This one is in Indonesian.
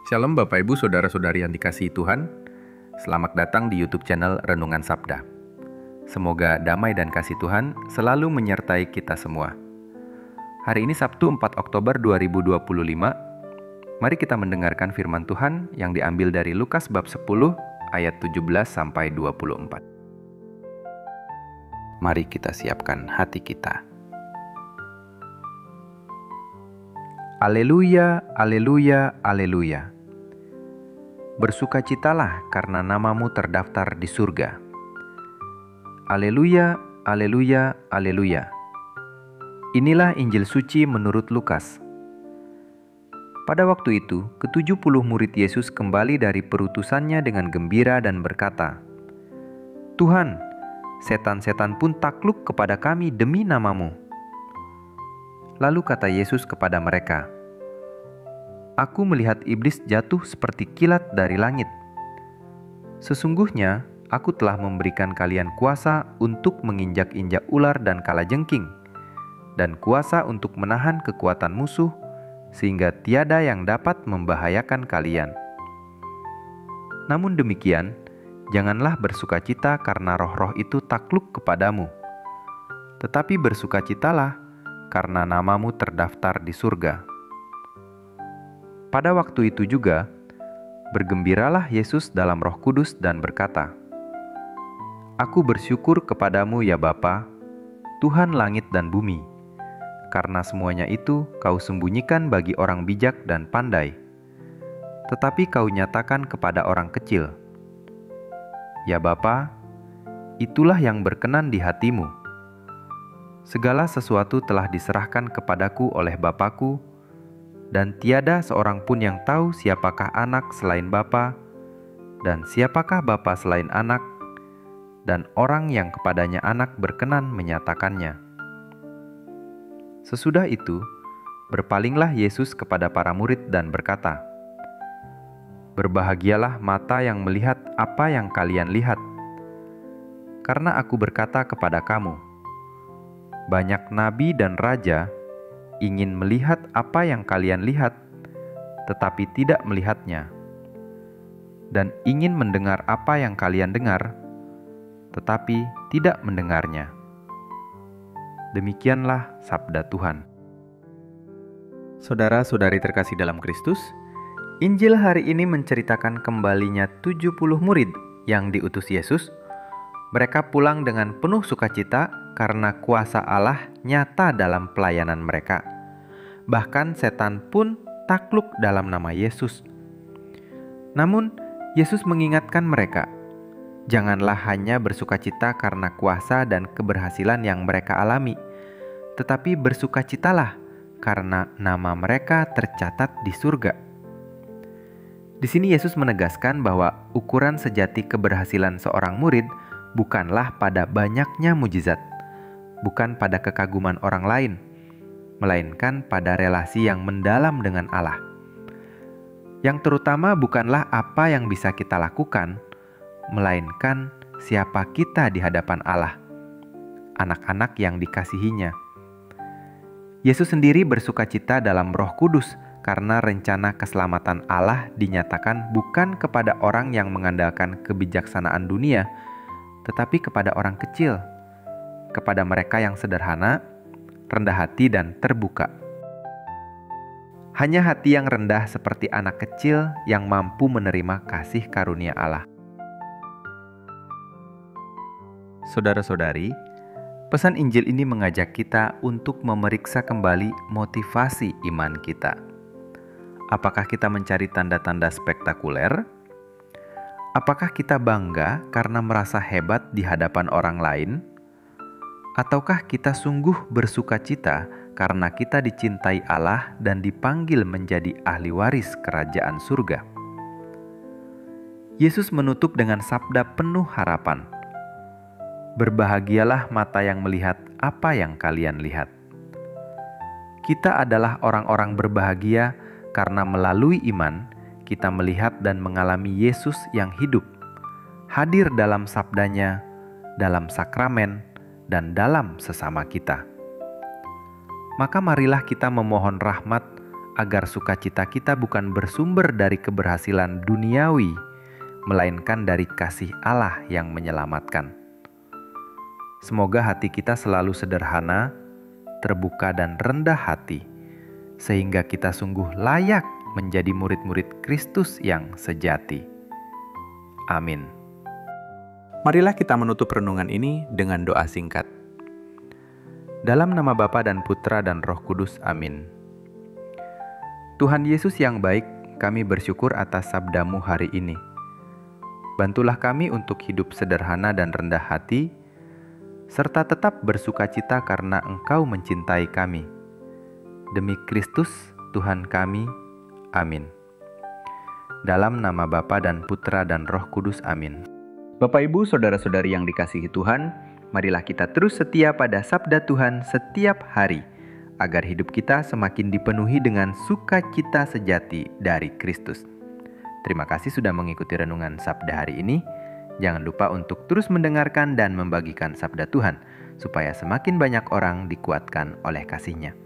Shalom Bapak Ibu Saudara-saudari yang dikasihi Tuhan. Selamat datang di YouTube channel Renungan Sabda. Semoga damai dan kasih Tuhan selalu menyertai kita semua. Hari ini Sabtu 4 Oktober 2025. Mari kita mendengarkan firman Tuhan yang diambil dari Lukas bab 10 ayat 17 sampai 24. Mari kita siapkan hati kita. Aleluya, aleluya, aleluya. Bersukacitalah karena namamu terdaftar di surga. Aleluya, aleluya, aleluya. Inilah Injil suci menurut Lukas. Pada waktu itu, ke-70 murid Yesus kembali dari perutusannya dengan gembira dan berkata, "Tuhan, setan-setan pun takluk kepada kami demi namamu." Lalu kata Yesus kepada mereka, "Aku melihat iblis jatuh seperti kilat dari langit. Sesungguhnya aku telah memberikan kalian kuasa untuk menginjak-injak ular dan kalajengking, dan kuasa untuk menahan kekuatan musuh, sehingga tiada yang dapat membahayakan kalian. Namun demikian, janganlah bersukacita karena roh-roh itu takluk kepadamu, tetapi bersukacitalah karena namamu terdaftar di surga." Pada waktu itu juga, bergembiralah Yesus dalam Roh Kudus dan berkata, "Aku bersyukur kepadamu ya Bapa, Tuhan langit dan bumi, karena semuanya itu kau sembunyikan bagi orang bijak dan pandai, tetapi kau nyatakan kepada orang kecil. Ya Bapa, itulah yang berkenan di hatimu. Segala sesuatu telah diserahkan kepadaku oleh Bapa-Ku, dan tiada seorang pun yang tahu siapakah anak selain Bapa, dan siapakah Bapa selain anak, dan orang yang kepadanya anak berkenan menyatakannya." Sesudah itu, berpalinglah Yesus kepada para murid dan berkata, "Berbahagialah mata yang melihat apa yang kalian lihat. Karena aku berkata kepada kamu, banyak nabi dan raja ingin melihat apa yang kalian lihat, tetapi tidak melihatnya, dan ingin mendengar apa yang kalian dengar, tetapi tidak mendengarnya." Demikianlah sabda Tuhan. Saudara-saudari terkasih dalam Kristus, Injil hari ini menceritakan kembalinya 70 murid yang diutus Yesus. Mereka pulang dengan penuh sukacita karena kuasa Allah nyata dalam pelayanan mereka. Bahkan setan pun takluk dalam nama Yesus. Namun, Yesus mengingatkan mereka, janganlah hanya bersukacita karena kuasa dan keberhasilan yang mereka alami, tetapi bersukacitalah karena nama mereka tercatat di surga. Di sini Yesus menegaskan bahwa ukuran sejati keberhasilan seorang murid bukanlah pada banyaknya mujizat, bukan pada kekaguman orang lain, melainkan pada relasi yang mendalam dengan Allah. Yang terutama bukanlah apa yang bisa kita lakukan, melainkan siapa kita di hadapan Allah, anak-anak yang dikasihinya. Yesus sendiri bersukacita dalam Roh Kudus karena rencana keselamatan Allah dinyatakan bukan kepada orang yang mengandalkan kebijaksanaan dunia, tetapi kepada orang kecil, kepada mereka yang sederhana, rendah hati dan terbuka. Hanya hati yang rendah seperti anak kecil yang mampu menerima kasih karunia Allah. Saudara-saudari, pesan Injil ini mengajak kita untuk memeriksa kembali motivasi iman kita. Apakah kita mencari tanda-tanda spektakuler? Apakah kita bangga karena merasa hebat di hadapan orang lain? Ataukah kita sungguh bersukacita karena kita dicintai Allah dan dipanggil menjadi ahli waris kerajaan surga? Yesus menutup dengan sabda penuh harapan, "Berbahagialah mata yang melihat apa yang kalian lihat." Kita adalah orang-orang berbahagia karena melalui iman kita melihat dan mengalami Yesus yang hidup, hadir dalam sabdanya, dalam sakramen, dan dalam sesama kita. Maka marilah kita memohon rahmat agar sukacita kita bukan bersumber dari keberhasilan duniawi, melainkan dari kasih Allah yang menyelamatkan. Semoga hati kita selalu sederhana, terbuka dan rendah hati, sehingga kita sungguh layak menjadi murid-murid Kristus yang sejati. Amin. Marilah kita menutup renungan ini dengan doa singkat. Dalam nama Bapa dan Putra dan Roh Kudus, amin. Tuhan Yesus yang baik, kami bersyukur atas sabda-Mu hari ini. Bantulah kami untuk hidup sederhana dan rendah hati, serta tetap bersukacita karena Engkau mencintai kami. Demi Kristus, Tuhan kami, amin. Dalam nama Bapa dan Putra dan Roh Kudus, amin. Bapak, Ibu, Saudara-saudari yang dikasihi Tuhan, marilah kita terus setia pada sabda Tuhan setiap hari, agar hidup kita semakin dipenuhi dengan sukacita sejati dari Kristus. Terima kasih sudah mengikuti renungan sabda hari ini. Jangan lupa untuk terus mendengarkan dan membagikan sabda Tuhan, supaya semakin banyak orang dikuatkan oleh kasih-Nya.